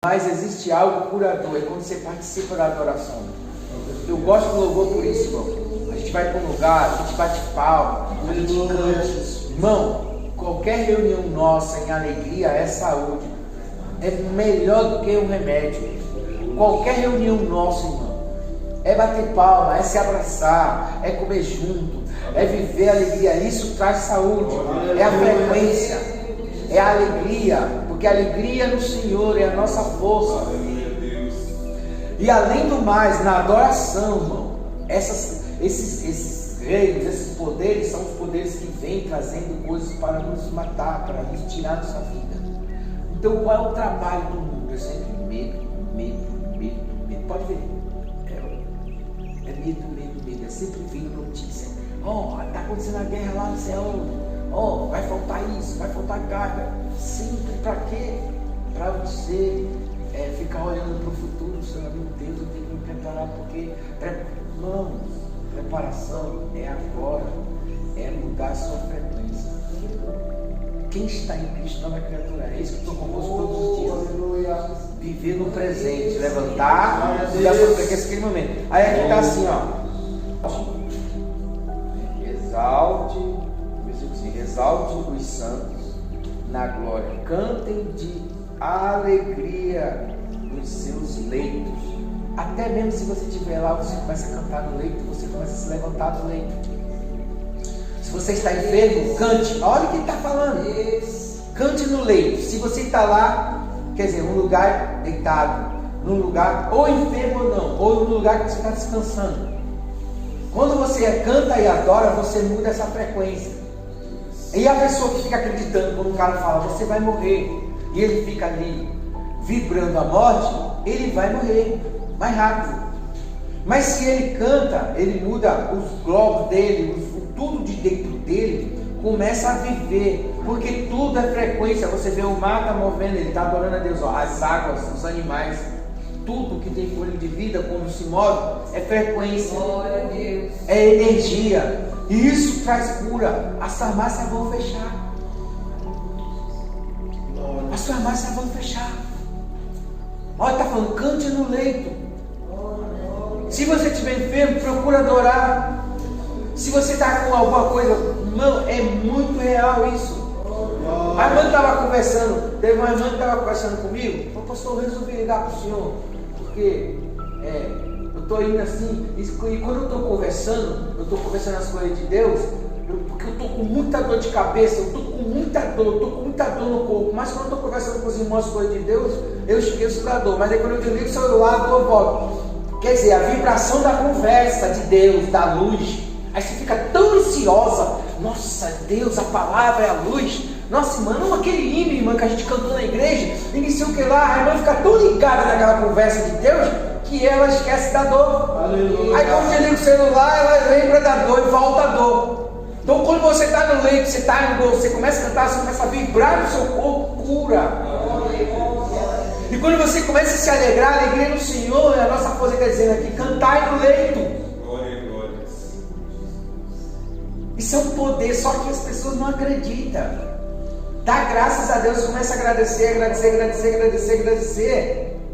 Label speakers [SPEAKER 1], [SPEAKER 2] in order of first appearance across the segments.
[SPEAKER 1] Mas existe algo curador, é quando você participa da adoração. Eu gosto do louvor por isso, irmão. A gente vai para um lugar, a gente bate palma, a gente canta. Irmão, qualquer reunião nossa em alegria é saúde. É melhor do que um remédio. Qualquer reunião nossa, irmão, é bater palma, é se abraçar, é comer junto, é viver alegria. Isso traz saúde, é a frequência, é a alegria. Porque a alegria no Senhor é a nossa força. E além do mais, na adoração, irmão, esses reinos, esses poderes são os poderes que vêm trazendo coisas para nos matar, para nos tirar da nossa vida. Então qual é o trabalho do mundo? É sempre medo. Pode ver. É medo. É sempre vindo notícia. Está acontecendo a guerra lá no céu. Vai faltar isso, vai faltar carga. Sempre para quê? Para você ficar olhando para o futuro, meu Deus, eu tenho que me preparar, porque preparação é agora, é mudar a sua frequência. Quem está em Cristo não é criatura, é isso que estou convosco todos os dias. Viver no presente, levantar e dar sua frequência naquele momento. Aí aqui está assim, exalte os santos na glória, cantem de alegria nos seus leitos. Até mesmo se você estiver lá, você começa a cantar no leito, você começa a se levantar do leito. Se você está enfermo, cante. Olha o que ele está falando. Cante no leito. Se você está lá, quer dizer, um lugar deitado, num lugar ou enfermo ou não, ou num lugar que você está descansando. Quando você canta e adora, você muda essa frequência. E a pessoa que fica acreditando, quando o cara fala, você vai morrer, e ele fica ali vibrando a morte, ele vai morrer mais rápido. Mas se ele canta, ele muda os globos dele, tudo de dentro dele começa a viver, porque tudo é frequência. Você vê o mar está movendo, ele está adorando a Deus, as águas, os animais, tudo que tem fôlego de vida, quando se move, é frequência, é energia. E isso traz cura. As farmácias vão fechar. As farmácias vão fechar. Olha, está falando, cante no leito. Se você estiver enfermo, procura adorar. Se você está com alguma coisa, irmão, é muito real isso. A irmã estava conversando, teve uma irmã que estava conversando comigo. Pastor, eu resolvi ligar para o senhor, porque eu estou indo assim, e quando eu estou conversando as coisas de Deus, porque eu estou com muita dor de cabeça, eu estou com muita dor no corpo, mas quando eu estou conversando com os irmãos as coisas de Deus, eu esqueço da dor, mas aí quando eu desligo o celular, a dor volta. Quer dizer, a vibração da conversa de Deus, da luz, aí você fica tão ansiosa. Nossa, Deus, a palavra é a luz. Nossa, irmã, aquele hino, irmã, que a gente cantou na igreja, e não sei o que lá, a irmã fica tão ligada naquela conversa de Deus, que ela esquece da dor. Aleluia. Aí quando desliga o celular, ela lembra da dor e volta a dor. Então quando você está no leito, você está no dor, você começa a cantar, você começa a vibrar no seu corpo, cura. E quando você começa a se alegrar, a alegria no Senhor, a nossa força está dizendo aqui, cantai no leito. Isso é um poder, só que as pessoas não acreditam. Dá graças a Deus, começa a agradecer.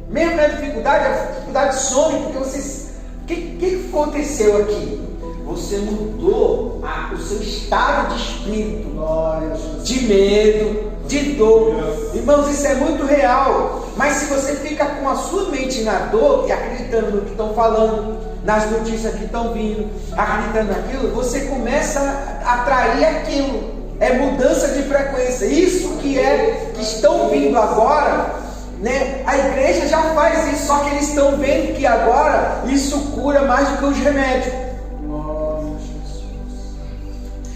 [SPEAKER 1] Mesmo na dificuldade, a dificuldade some, porque vocês... O que aconteceu aqui? Você mudou o seu estado de espírito, de medo, de dor. Irmãos, isso é muito real. Mas se você fica com a sua mente na dor e acreditando no que estão falando, nas notícias que estão vindo, acreditando naquilo, você começa a atrair aquilo. É mudança de frequência. Isso que estão vindo agora, né? A igreja já faz isso, só que eles estão vendo que agora isso cura mais do que os remédios.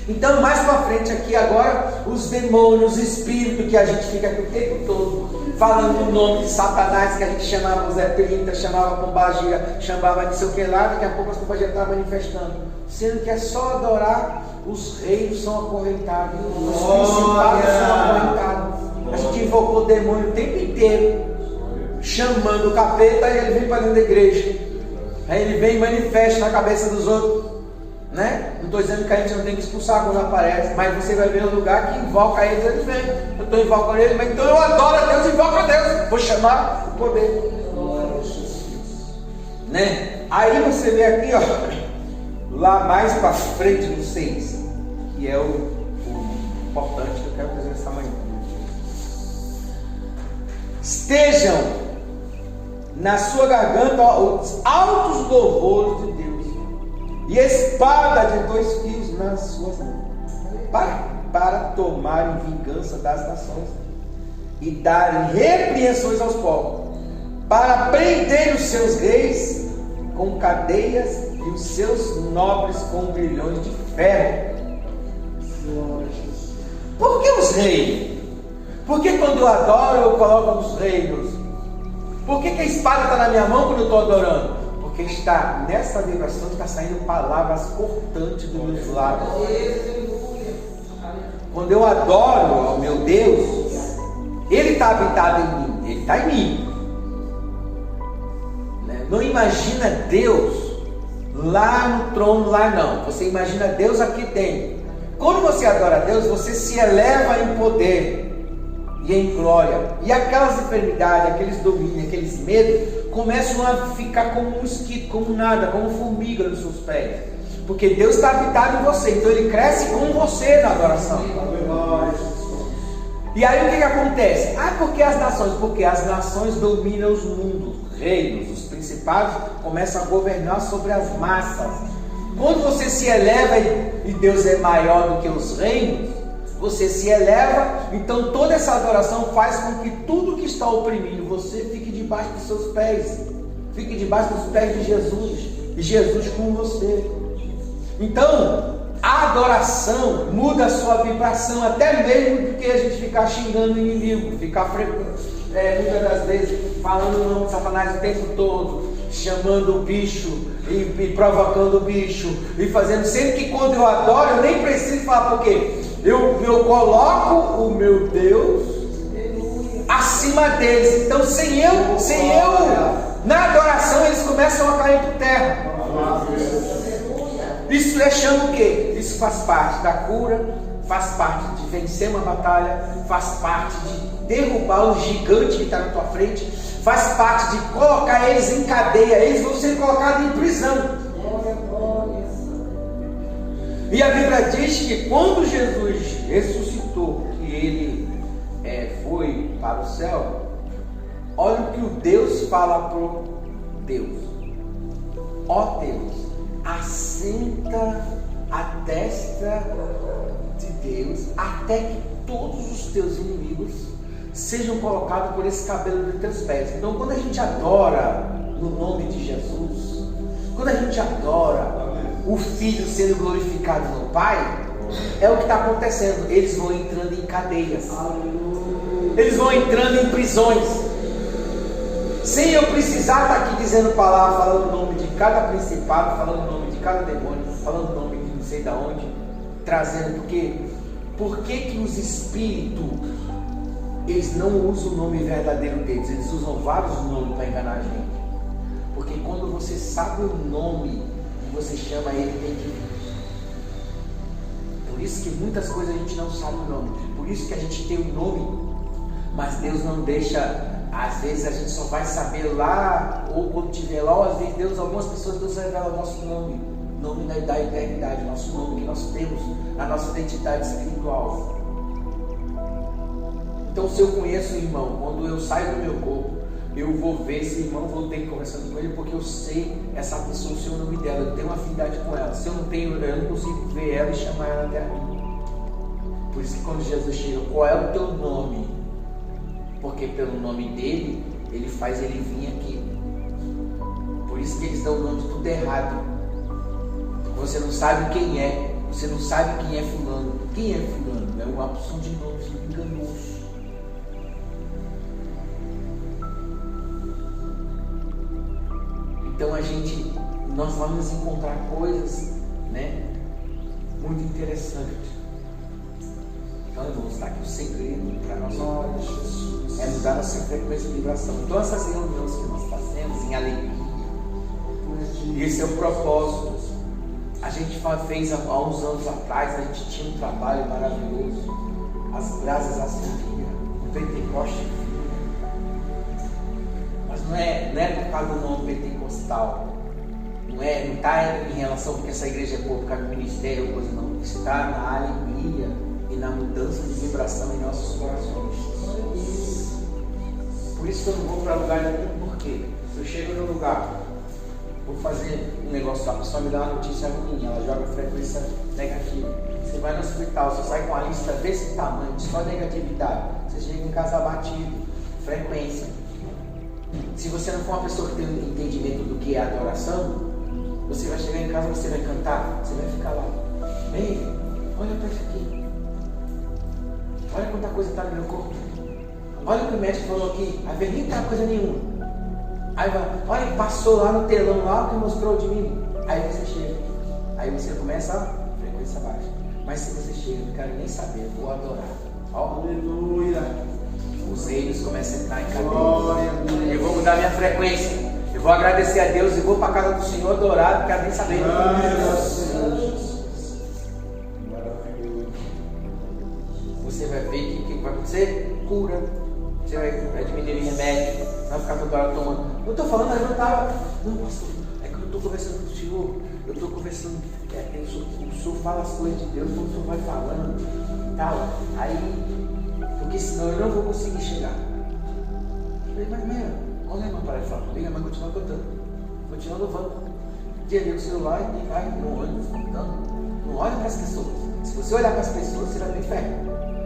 [SPEAKER 1] Então mais para frente aqui agora, os demônios, os espíritos que a gente fica aqui o tempo todo falando o nome de Satanás, que a gente chamava Zé Trinta, chamava Pombagira, chamava não sei o que lá, daqui a pouco as Pombagira estavam manifestando, sendo que é só adorar. Os reis são acorrentados, os principados são acorrentados. A gente invocou o demônio o tempo inteiro, chamando o capeta, e ele vem para dentro da igreja. Aí ele vem e manifesta na cabeça dos outros. né? Não estou dizendo que a gente não tem que expulsar quando aparece, mas você vai ver um lugar que invoca eles, eles vêm. Eu estou invocando ele, mas então eu adoro a Deus, invoco a Deus. Vou chamar o poder. Né? Aí você vê aqui, ó, lá mais para frente no 6, que é o importante que eu quero fazer essa manhã. Estejam na sua garganta os altos louvores de Deus, e espada de 2 fios nas suas mãos, para tomarem vingança das nações e darem repreensões aos povos, para prender os seus reis com cadeias e os seus nobres com grilhões de ferro. Por que os reis? Por que quando eu adoro eu coloco os reinos? Por que a espada está na minha mão quando eu estou adorando? Porque está nessa vibração, está saindo palavras cortantes dos meus lábios. Quando eu adoro ao meu Deus, Ele está habitado em mim, Ele está em mim. Não imagina Deus lá no trono, lá não. Você imagina Deus aqui dentro. Quando você adora a Deus, você se eleva em poder e em glória. E aquelas enfermidades, aqueles domínios, aqueles medos começam a ficar como um mosquito, como nada, como formiga nos seus pés. Porque Deus está habitado em você. Então Ele cresce com você na adoração. E aí o que acontece? Porque as nações? Porque as nações dominam os mundos, reinos, os principados começam a governar sobre as massas. Quando você se eleva e Deus é maior do que os reinos, você se eleva, então toda essa adoração faz com que tudo que está oprimindo você fique debaixo dos seus pés, fique debaixo dos pés de Jesus, e Jesus com você. Então a adoração muda a sua vibração, até mesmo do que a gente ficar xingando o inimigo, ficar muitas das vezes falando o nome de Satanás o tempo todo, chamando o bicho e provocando o bicho e fazendo. Sempre que quando eu adoro eu nem preciso falar, porque eu coloco o meu Deus acima deles. Então sem eu na adoração eles começam a cair por terra. Isso chama o quê? Isso faz parte da cura, faz parte de vencer uma batalha, faz parte de derrubar o gigante que está na tua frente, faz parte de colocar eles em cadeia, eles vão ser colocados em prisão. E a Bíblia diz que quando Jesus ressuscitou, que ele foi para o céu, olha o que o Deus fala para o Deus: ó Deus, assenta à destra de Deus, até que todos os teus inimigos sejam colocados por esse cabelo de teus pés. Então quando a gente adora no nome de Jesus, quando a gente adora o Filho sendo glorificado no Pai, é o que está acontecendo. Eles vão entrando em cadeias, eles vão entrando em prisões, sem eu precisar estar aqui dizendo palavras, falando o nome de cada principado, falando o nome de cada demônio, falando o nome de não sei de onde, trazendo. Por que os espíritos eles não usam o nome verdadeiro deles? Eles usam vários nomes para enganar a gente. Porque quando você sabe o nome e você chama ele, tem que vir. Por isso que muitas coisas a gente não sabe o nome. Por isso que a gente tem o nome, mas Deus não deixa. Às vezes a gente só vai saber lá, ou quando estiver lá, ou às vezes Deus, algumas pessoas, Deus revela o nosso nome da eternidade, nosso nome que nós temos, a nossa identidade espiritual. Então se eu conheço o irmão, quando eu saio do meu corpo, eu vou ver esse irmão, vou ter que conversando com ele, porque eu sei essa pessoa, o seu nome dela, eu tenho uma afinidade com ela. Se eu não tenho, eu não consigo ver ela e chamar ela até a mim. Por isso que quando Jesus chega, qual é o teu nome? Porque pelo nome dele, ele faz ele vir aqui. Por isso que eles dão o nome de tudo errado. Você não sabe quem é, você não sabe quem é fulano. Quem é fulano? É uma opção de nomes enganoso. Então nós vamos encontrar coisas, né, muito interessantes. Então, irmãos, está aqui o segredo para nós é mudar nossa frequência de vibração. Então, essas reuniões que nós fazemos em alegria, esse é o propósito. A gente fez há uns anos atrás, a gente tinha um trabalho maravilhoso. As brasas acendiam, o Pentecoste. Mas não é por causa do nome pentecostal. Não está em relação porque essa igreja é boa, por causa do ministério ou coisa, não. Está na alegria e na mudança de vibração em nossos corações. Por isso que eu não vou para lugar nenhum, porque se eu chego no lugar, vou fazer um negócio, a pessoa me dá uma notícia ruim, ela joga frequência negativa. Você vai no hospital, você sai com a lista desse tamanho, só negatividade. Você chega em casa abatido, frequência. Se você não for uma pessoa que tem um entendimento do que é adoração, você vai chegar em casa, você vai cantar, você vai ficar lá. Ei, olha para isso aqui. Olha quanta coisa está no meu corpo. Olha o que o médico falou aqui. A ver, nem está coisa nenhuma. Aí vai, olha, passou lá no telão lá o que mostrou de mim. Aí você chega. Aí você começa a frequência baixa. Mas se você chega, eu não quero nem saber, eu vou adorar. Ó, aleluia. Os reinos começam a entrar em cadeia. Eu vou mudar minha frequência. Eu vou agradecer a Deus e vou para a casa do Senhor adorar, não quero nem saber. Você vai ver o que vai acontecer? Cura. Você vai diminuir remédio. Vai ficar toda hora tomando. Eu estou falando, mas eu não estava. Não, pastor, é que eu estou conversando com o Senhor. Eu estou conversando. O Senhor fala as coisas de Deus, o Senhor vai falando e tal. Aí, porque senão eu não vou conseguir chegar. Eu falei, mas minha, olha a irmã para de falar comigo, a irmã continua cantando. Continua louvando. Dia o celular e vai no ônibus cantando. Não olha para as pessoas. Se você olhar para as pessoas, você vai ter fé.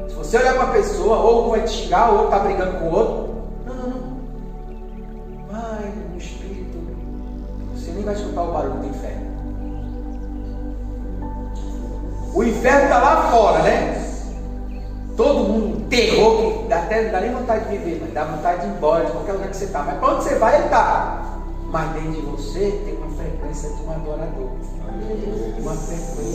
[SPEAKER 1] Se você olhar para a pessoa, ou um vai te xingar, ou outro está brigando com o outro. Não. Vai no espírito. Você nem vai escutar o barulho do inferno. O inferno está lá fora, né? Todo mundo terror, que até não dá nem vontade de viver, mas dá vontade de ir embora de qualquer lugar que você está. Mas para onde você vai, ele está. Mas dentro de você tem uma frequência de um adorador. Uma frequência de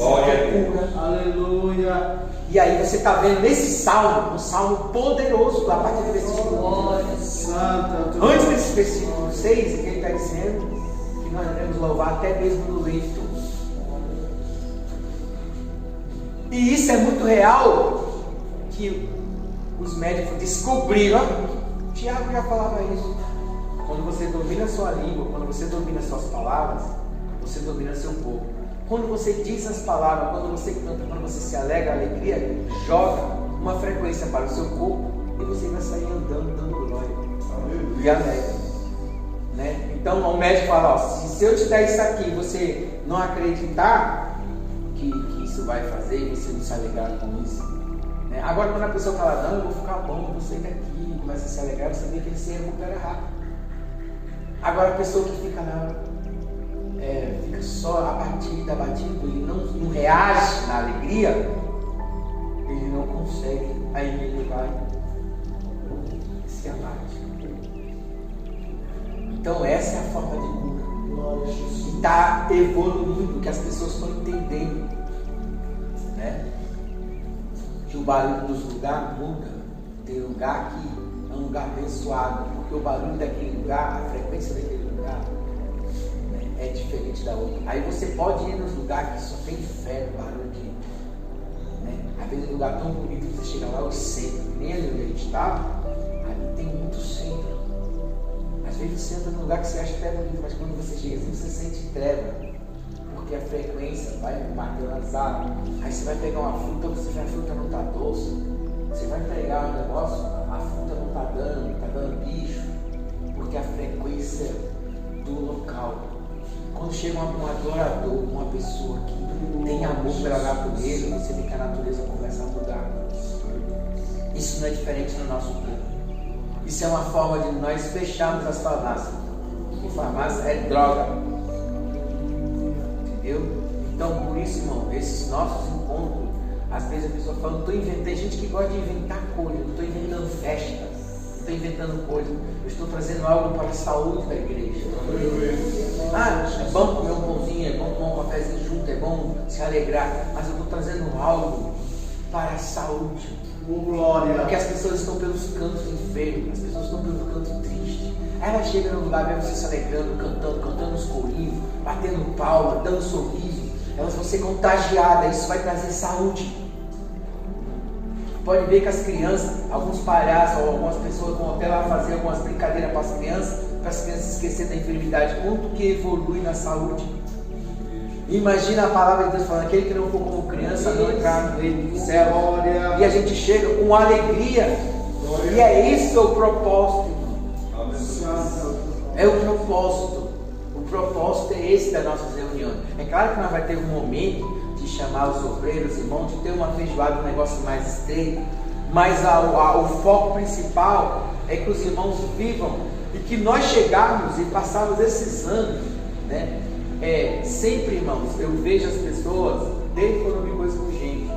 [SPEAKER 1] cura. Aleluia. E aí você está vendo nesse salmo, um salmo poderoso, a partir do versículo 1. Antes desse versículo 6, que ele está dizendo que nós devemos louvar até mesmo no leito. E isso é muito real, que os médicos descobriram. Tiago já falava isso. Quando você domina a sua língua, quando você domina as suas palavras, você domina seu corpo. Quando você diz as palavras, quando você canta, quando você se alegra, a alegria joga uma frequência para o seu corpo e você vai sair andando, dando glória e alegre, né? Então o médico fala, ó, se eu te der isso aqui e você não acreditar que isso vai fazer e você não se alegrar com isso, né? Agora quando a pessoa fala, não, eu vou ficar bom, eu vou sair daqui, começa a se alegrar, você vê que ele se recupera rápido. Agora a pessoa que fica lá, fica só abatido, ele não reage na alegria, ele não consegue, aí ele vai se abate. Então essa é a forma de cura. E está evoluindo, que as pessoas estão entendendo, né? Que o barulho dos lugares muda. Tem lugar que é um lugar abençoado, porque o barulho daquele lugar, a frequência daquele lugar, né, é diferente da outra. Aí você pode ir nos lugares que só tem fé no barulho aqui, né? Às vezes um lugar tão bonito que você chega lá, o centro, nem ali onde a gente estava, ali tem muito centro. Às vezes você entra num lugar que você acha que é bonito, mas quando você chega assim, você sente treva, porque a frequência vai bater nas árvores. Aí você vai pegar uma fruta, você vê a fruta não está doce. Você vai pegar um negócio, a fruta não está dando bicho, porque a frequência do local. Quando chega um adorador, uma pessoa que tem amor pela natureza, você vê que a natureza começa a mudar. Isso não é diferente no nosso corpo. Isso é uma forma de nós fecharmos as farmácias. E farmácia é droga. Entendeu? Então, por isso, irmão, esses nossos encontros, às vezes a pessoa fala, tem gente que gosta de inventar coisa, eu estou inventando festa, não estou inventando coisa, eu estou trazendo algo para a saúde da igreja. É bom comer um pãozinho, é bom tomar um cafezinho junto, é bom se alegrar, mas eu estou trazendo algo para a saúde. Glória. Porque as pessoas estão pelos cantos enfermos, as pessoas estão pelo canto triste. Aí ela chega no lugar mesmo, você se alegrando, cantando os corinhos, batendo palma, dando sorriso. elas vão ser contagiadas, isso vai trazer saúde. Pode ver que as crianças, alguns palhaços ou algumas pessoas vão até lá fazer algumas brincadeiras para as crianças esquecerem da enfermidade, quanto que evolui na saúde. Imagina a palavra de Deus falando, aquele que não for como criança não entrar no reino do céu. E a gente chega com alegria. E é isso o propósito. É o propósito. O propósito é esse das nossas reuniões. É claro que nós vamos ter um momento de chamar os obreiros, irmãos, de ter uma feijoada, um negócio mais estreito. Mas o foco principal é que os irmãos vivam e que nós chegarmos e passarmos esses anos, né? Sempre, irmãos, eu vejo as pessoas, desde quando eu me conheço com gente,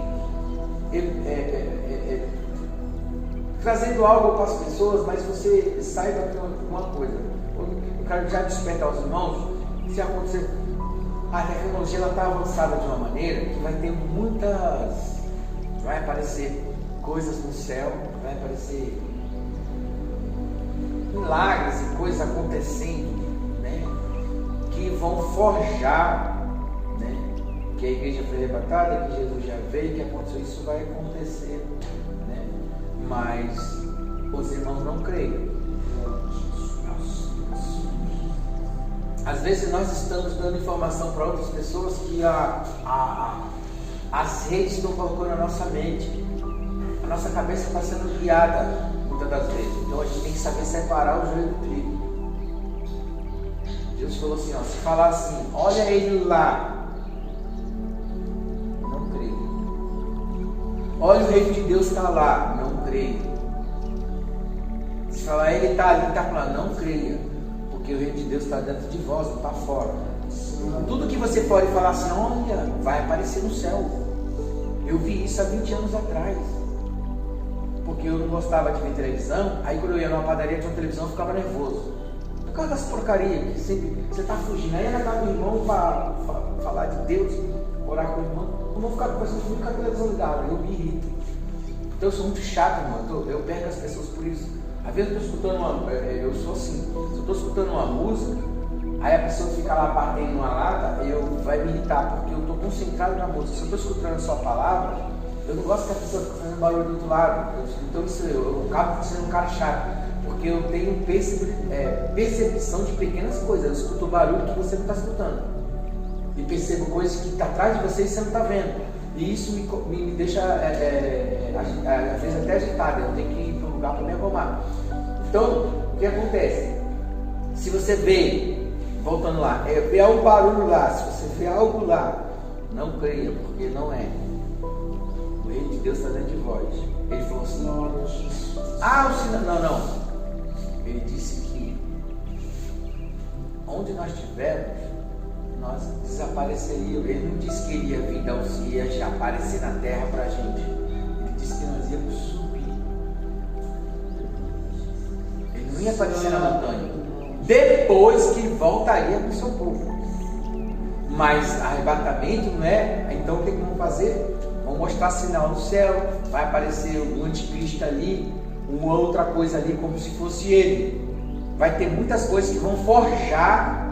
[SPEAKER 1] trazendo algo para as pessoas, mas você saiba que uma coisa, eu quero já despertar os irmãos, se acontecer, a tecnologia está avançada de uma maneira que vai ter vai aparecer coisas no céu, vai aparecer milagres e coisas acontecendo, né, que vão forjar, né, que a igreja foi arrebatada, que Jesus já veio, que aconteceu, isso vai acontecer, né, mas os irmãos não creem. Às vezes nós estamos dando informação para outras pessoas que as redes estão colocando na nossa mente, a nossa cabeça está sendo guiada muitas das vezes. Então a gente tem que saber separar o joio do trigo. Deus falou assim, se falar assim, olha ele lá, não creio. Olha o reino de Deus está lá, não creio. Se falar ele está ali, está lá, não creia. Porque o reino de Deus está dentro de vós, não está fora. Tudo que você pode falar assim, olha, vai aparecer no céu. Eu vi isso há 20 anos atrás. Porque eu não gostava de ver televisão. Aí quando eu ia numa padaria, tinha uma televisão, eu ficava nervoso. Por causa das porcarias que sempre você está fugindo. Aí ela dá no irmão para falar de Deus, orar com o irmão. Eu vou ficar conversando comigo com a televisão ligada, eu me irrito. Então eu sou muito chato, irmão. Eu perco as pessoas por isso. Às vezes eu estou escutando eu sou assim, se eu estou escutando uma música, aí a pessoa fica lá batendo uma lata, vai me irritar, porque eu estou concentrado na música. Se eu estou escutando a sua palavra, eu não gosto que a pessoa fique fazendo barulho do outro lado. Então eu acabo sendo um cara chato, porque eu tenho percepção de pequenas coisas. Eu escuto o barulho que você não está escutando, e percebo coisas que está atrás de você e você não está vendo. E isso me deixa, às vezes até agitado. Eu tenho que ir para um lugar para me arrumar. Então, o que acontece? Se você vê, voltando lá, vê um barulho lá, se você vê algo lá, não creia, porque não é. O reino de Deus está dentro de vós. Ele falou assim, não. Ele disse que onde nós estivermos, nós desapareceríamos. Ele não disse que ele ia vir da ia aparecer na terra para a gente. Ele disse que nós íamos subir. Ele não ia aparecer na montanha. Depois que voltaria para o seu povo. Mas arrebatamento não é. Então o que vamos fazer? Vamos mostrar sinal no céu. Vai aparecer um anticristo ali, uma outra coisa ali, como se fosse ele. Vai ter muitas coisas que vão forjar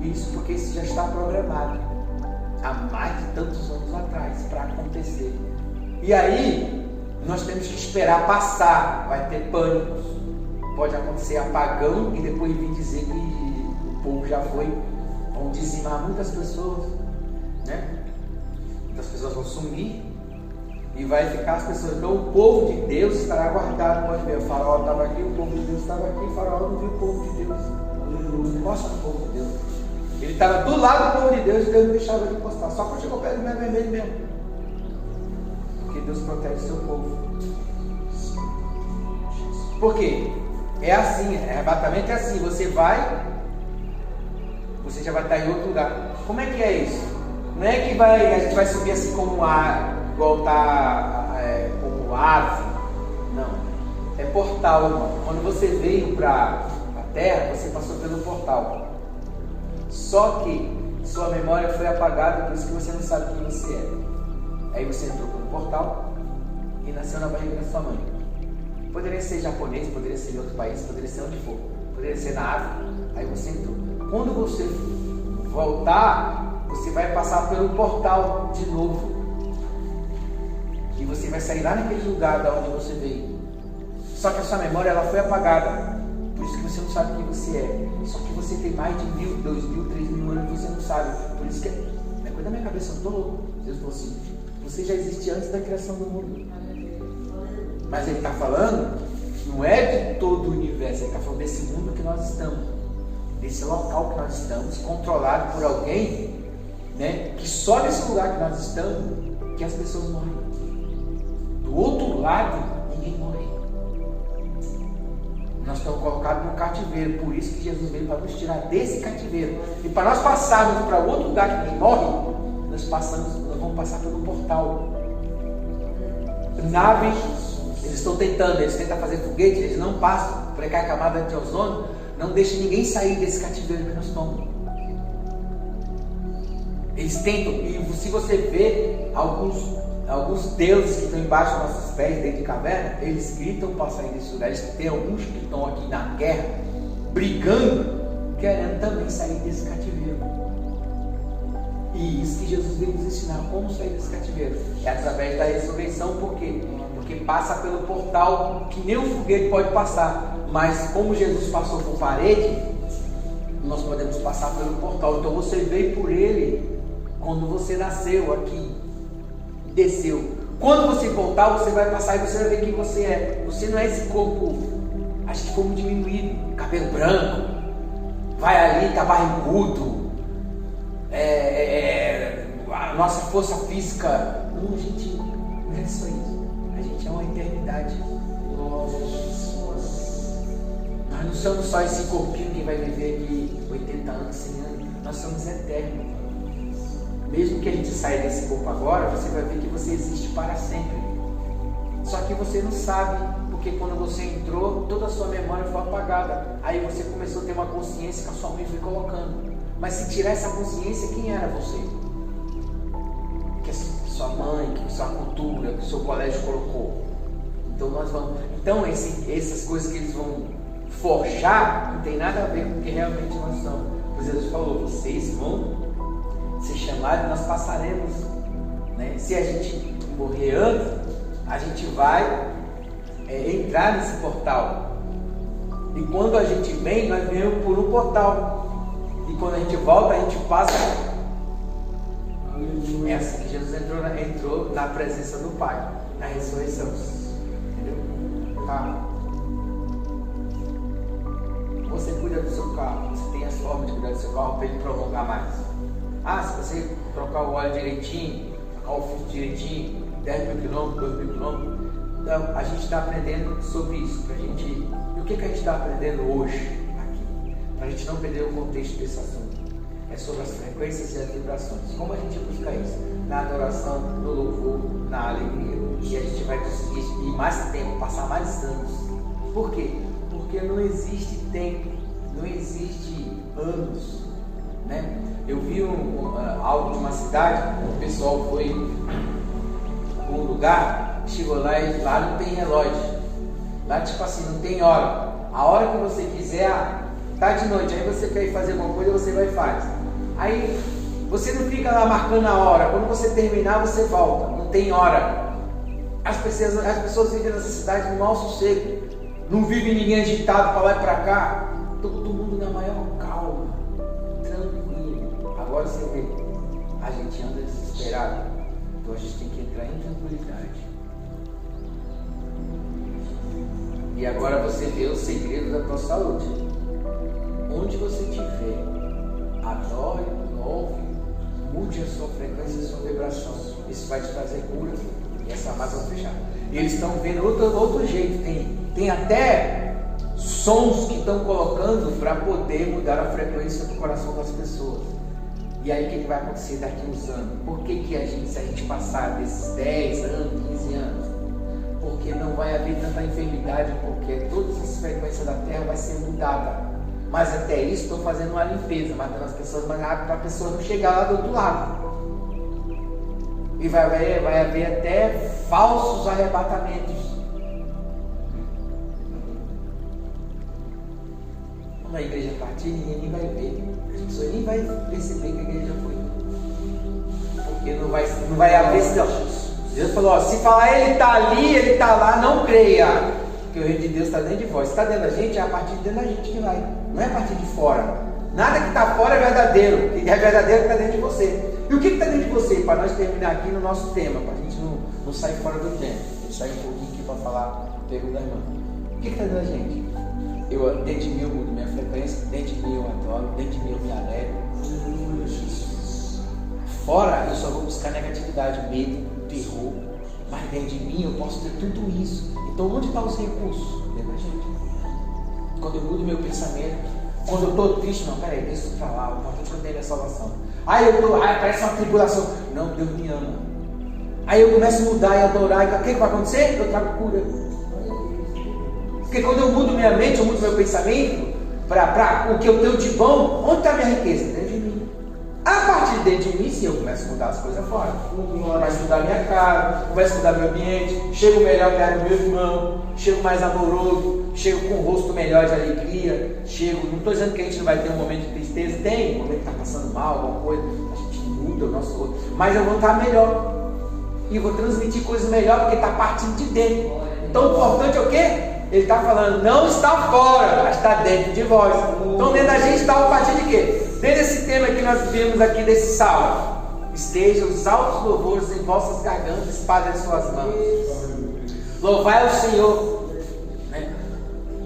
[SPEAKER 1] isso, porque isso já está programado há mais de tantos anos atrás para acontecer. E aí nós temos que esperar passar. Vai ter pânicos, pode acontecer apagão e depois vir dizer que o povo já foi. Vão dizimar muitas pessoas, né? Muitas pessoas vão sumir e vai ficar as pessoas. Então o povo de Deus estará guardado. Pode ver, o faraó estava aqui, o povo de Deus estava aqui, o faraó não viu o povo de Deus. Não mostra o povo de Deus. Ele estava do lado do povo de Deus e Deus não deixava ele encostar. Só quando chegou perto do meu vermelho mesmo. Porque Deus protege o seu povo. Por quê? É assim, arrebatamento é assim. Você já vai estar em outro lugar. Como é que é isso? Não é que a gente vai subir assim como ar, igual como ave. Não. É portal, irmão. Quando você veio para a terra, você passou pelo portal. Só que sua memória foi apagada, por isso que você não sabe quem você é. Aí você entrou pelo portal e nasceu na barriga da sua mãe. Poderia ser japonês, poderia ser em outro país, poderia ser onde for, poderia ser na África. Aí você entrou. Quando você voltar, você vai passar pelo portal de novo. E você vai sair lá naquele lugar da onde você veio. Só que a sua memória ela foi apagada. Por isso que você não sabe quem você é. Só que você tem mais de 1000, 2000, 3000 anos e você não sabe. Por isso que é coisa da minha cabeça, eu estou louco. Deus falou assim, você já existia antes da criação do mundo. Mas ele está falando, não é de todo o universo, ele está falando desse mundo que nós estamos. Desse local que nós estamos, controlado por alguém, né, que só nesse lugar que nós estamos, que as pessoas morrem. Do outro lado, ninguém morre. Nós estamos colocados no cativeiro, por isso que Jesus veio para nos tirar desse cativeiro. E para nós passarmos para outro lugar que ninguém morre, nós vamos passar pelo portal. Naves, eles tentam fazer foguete, eles não passam, porque cai a camada de ozônio, não deixa ninguém sair desse cativeiro que nós estamos. Eles tentam, e se você vê alguns deuses que estão embaixo dos nossos pés, dentro de caverna, eles gritam para sair desse lugar. Tem alguns que estão aqui na guerra, brigando, querendo também sair desse cativeiro. E isso que Jesus veio nos ensinar, como sair desse cativeiro. É através da ressurreição, por quê? Porque passa pelo portal que nem um foguete pode passar. Mas como Jesus passou por parede, nós podemos passar pelo portal. Então você veio por ele quando você nasceu aqui, desceu. Quando você voltar, você vai passar e você vai ver quem você é. Você não é esse corpo, acho que como diminuído, cabelo branco, vai ali, tá barrigudo, a nossa força física. Não, gente, não é só isso. A gente é uma eternidade. Nós não somos só esse corpinho que vai viver aqui 80 anos, 100 anos. Nós somos eternos. Mesmo que a gente saia desse corpo agora, você vai ver que você existe para sempre. Só que você não sabe, porque quando você entrou, toda a sua memória foi apagada. Aí você começou a ter uma consciência que a sua mãe foi colocando. Mas se tirar essa consciência, quem era você? Que a sua mãe, que a sua cultura, que o seu colégio colocou. Então nós vamos. Então essas coisas que eles vão forjar não tem nada a ver com o que realmente nós somos. Pois Jesus falou, vocês vão ser chamados, nós passaremos, né? Se a gente morrer antes, a gente vai entrar nesse portal. E quando a gente vem, nós viemos por um portal. E quando a gente volta, a gente passa. É assim que Jesus entrou na presença do Pai, na ressurreição. Entendeu? Tá. Você cuida do seu carro, você tem as formas de cuidar do seu carro para ele prolongar mais. Se você trocar o óleo direitinho, trocar o filtro direitinho, 10.000 quilômetros, 2.000 quilômetros. Então, a gente está aprendendo sobre isso. E o que a gente está aprendendo hoje aqui? Para a gente não perder o contexto desse assunto. É sobre as frequências e as vibrações. Como a gente busca isso? Na adoração, no louvor, na alegria. E a gente vai conseguir ir mais tempo, passar mais anos. Por quê? Porque não existe tempo, não existe anos, né? Eu vi algo de uma cidade, o pessoal foi para um lugar, chegou lá e lá não tem relógio. Lá tipo assim, não tem hora. A hora que você quiser, tá de noite, aí você quer ir fazer alguma coisa, você vai e faz. Aí você não fica lá marcando a hora, quando você terminar você volta, não tem hora. As pessoas vivem nessa cidade no maior sossego, não vive ninguém agitado para lá e para cá, todo mundo na maior calma, tranquilo. Agora você vê, a gente anda desesperado, então a gente tem que entrar em tranquilidade. E agora você vê o segredo da tua saúde. Onde você estiver, adore, louve, mude a sua frequência, a sua vibração. Isso vai te trazer cura e essa massa vai fechar. E eles estão vendo outro jeito. Tem até sons que estão colocando para poder mudar a frequência do coração das pessoas. E aí o que vai acontecer daqui a uns anos? Por que se a gente passar desses 10 anos, 15 anos? Porque não vai haver tanta enfermidade, porque todas as frequências da Terra vai ser mudada. Mas até isso estou fazendo uma limpeza, matando as pessoas mais rápido para a pessoa não chegar lá do outro lado. E vai haver até falsos arrebatamentos. Quando a igreja partir, ninguém vai ver. As pessoas nem vai perceber que a igreja foi. E não vai haver não. Deus falou, ó, se falar ele está ali, ele está lá, não creia. Porque o reino de Deus está dentro de vós. Se está dentro da gente, é a partir de dentro da gente que vai. Não é a partir de fora. Nada que está fora é verdadeiro. E é verdadeiro que está dentro de você. E o que está dentro de você? Para nós terminar aqui no nosso tema, para a gente não sair fora do tempo. A gente sai um pouquinho aqui para falar o pergunta da irmã. O que está dentro da gente? Dentro de mim eu mudo minha frequência, dentro de mim eu adoro, dentro de mim eu me alegro. Fora eu só vou buscar negatividade, medo, terror. Mas dentro de mim eu posso ter tudo isso. Então onde estão os recursos? Dentro da gente. Quando eu mudo meu pensamento, quando eu estou triste, não, peraí, deixa isso para lá, o importante é que eu tenho minha salvação. Parece uma tribulação. Não, Deus me ama. Aí eu começo a mudar e adorar, e o que vai acontecer? Eu trago cura. Porque quando eu mudo minha mente, eu mudo meu pensamento, para o que eu tenho de bom, onde está a minha riqueza? Dentro de mim. A partir de dentro de mim, sim, eu começo a mudar as coisas fora. Começo a mudar minha cara, começo a mudar meu ambiente, chego melhor perto do meu irmão, chego mais amoroso, chego com o rosto melhor de alegria, não estou dizendo que a gente não vai ter um momento de tristeza, tem, um momento que está passando mal, alguma coisa, a gente muda o nosso rosto, mas eu vou estar melhor. E vou transmitir coisas melhores, porque está partindo de dentro. Então o importante é o quê? Ele está falando, não está fora, mas está dentro de vós. Então dentro da gente está a partir de quê? Dentro desse tema que nós vimos aqui desse salmo. Estejam os altos louvores em vossas gargantas, espada em suas mãos. Louvai o Senhor, né?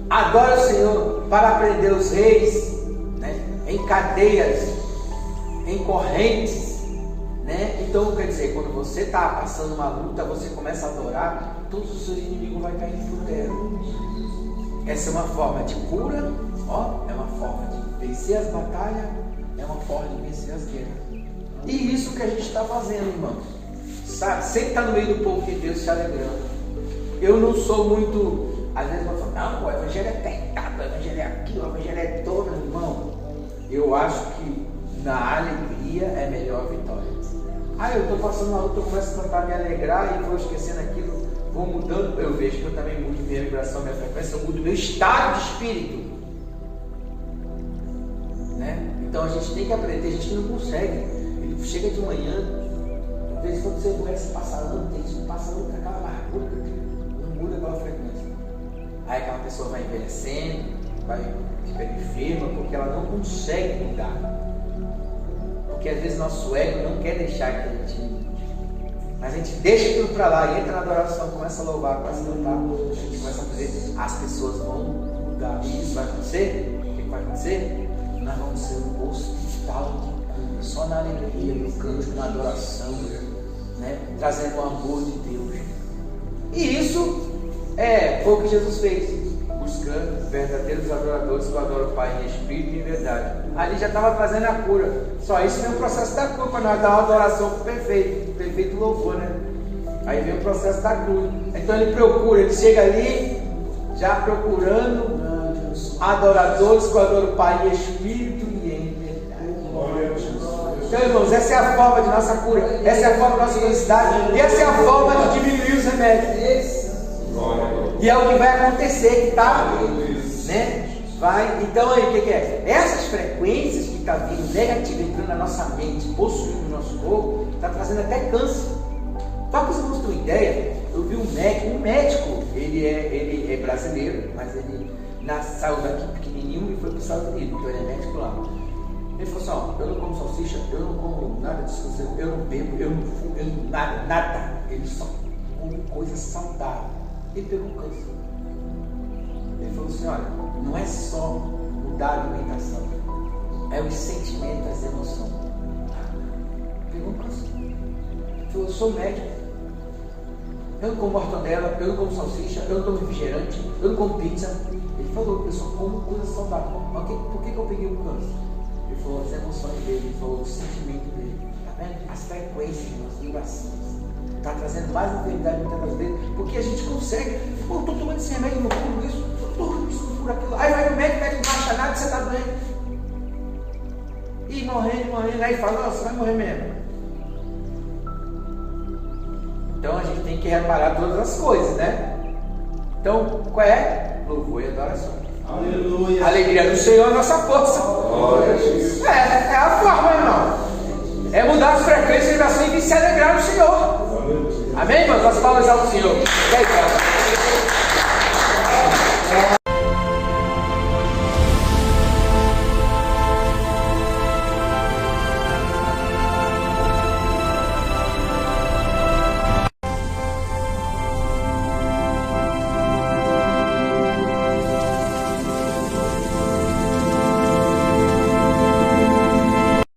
[SPEAKER 1] Adora o Senhor para prender os reis, né? Em cadeias, em correntes, né? Então quer dizer, quando você está passando uma luta, você começa a adorar, todos os seus inimigos vão cair por terra. Essa é uma forma de cura, ó, é uma forma de vencer as batalhas, é uma forma de vencer as guerras. E isso que a gente está fazendo, irmãos. Sabe? Sempre está no meio do povo de Deus se alegrando. Eu não sou muito, às vezes eu falo, não, o evangelho é apertado, o evangelho é aquilo, o evangelho é todo, irmão. Eu acho que na alegria é melhor a vitória. Eu estou passando uma luta, eu começo a cantar, me alegrar e vou esquecendo aquilo, vou mudando, eu vejo que eu também mudo minha vibração, minha frequência, eu mudo meu estado de espírito, né? Então a gente tem que aprender, a gente não consegue, ele chega de manhã, às vezes quando você conhece, passa ano, tem isso, passa ano com aquela amargura, não muda aquela frequência, aí aquela pessoa vai envelhecendo, vai ficando enferma, porque ela não consegue mudar. Porque às vezes nosso ego não quer deixar que a gente... Mas a gente deixa aquilo para lá e entra na adoração, começa a louvar, começa a cantar, a gente começa a fazer, as pessoas vão mudar. E isso vai acontecer? O que vai acontecer? Nós vamos ser um hospital de cura, só na alegria, no canto, na adoração, né? Trazendo o amor de Deus. E isso foi o que Jesus fez. Buscando verdadeiros adoradores que adoram o Pai em espírito e em verdade. Ali já estava trazendo a cura. Só isso vem o processo da cura para nós dar uma adoração perfeito louvor, né? Aí vem o processo da cura. Então ele procura, ele chega ali já procurando adoradores que adoram o Pai em espírito e em verdade. Então, irmãos, essa é a forma de nossa cura, essa é a forma de nossa felicidade, e essa é a forma de diminuir os remédios. E é o que vai acontecer, que está, né? Então aí, o que é? Essas frequências que está vindo negativa, entrando na nossa mente, possuindo o nosso corpo, está trazendo até câncer. Só para vocês terem uma ideia, eu vi um médico, ele é brasileiro, mas ele saiu daqui pequenininho e foi para os Estados Unidos, então ele é médico lá. Ele falou assim, ó, eu não como salsicha, eu não como nada disso, eu não bebo, eu não fumo, eu não nada. Ele só come coisa saudável. Ele pegou câncer. Ele falou assim, olha, não é só mudar a alimentação, é os sentimentos, as emoções. Pegou câncer. Ele falou, eu sou médico, eu não como mortadela, eu não como salsicha, eu não como refrigerante, eu não como pizza. Ele falou, eu só como coisa saudável. Mas por que eu peguei o câncer? Ele falou as emoções dele, ele falou o sentimento dele. Tá vendo? As frequências, as vibrações. Está trazendo mais enfermidade muitas das vezes, porque a gente consegue. Pô, eu estou tomando esse remédio, não furo isso, não furo aquilo. Aí vai no médico, o médico não acha nada, você está doente. E morrendo, aí fala, nossa, você vai morrer mesmo. Então a gente tem que reparar todas as coisas, né? Então, qual é? Louvor e adoração. Aleluia. A alegria do Senhor é a nossa força. É a forma, irmão. É mudar as frequências de oração e vir se alegrar no Senhor. Amém, irmãos? As palavras ao Senhor. E aí, cara?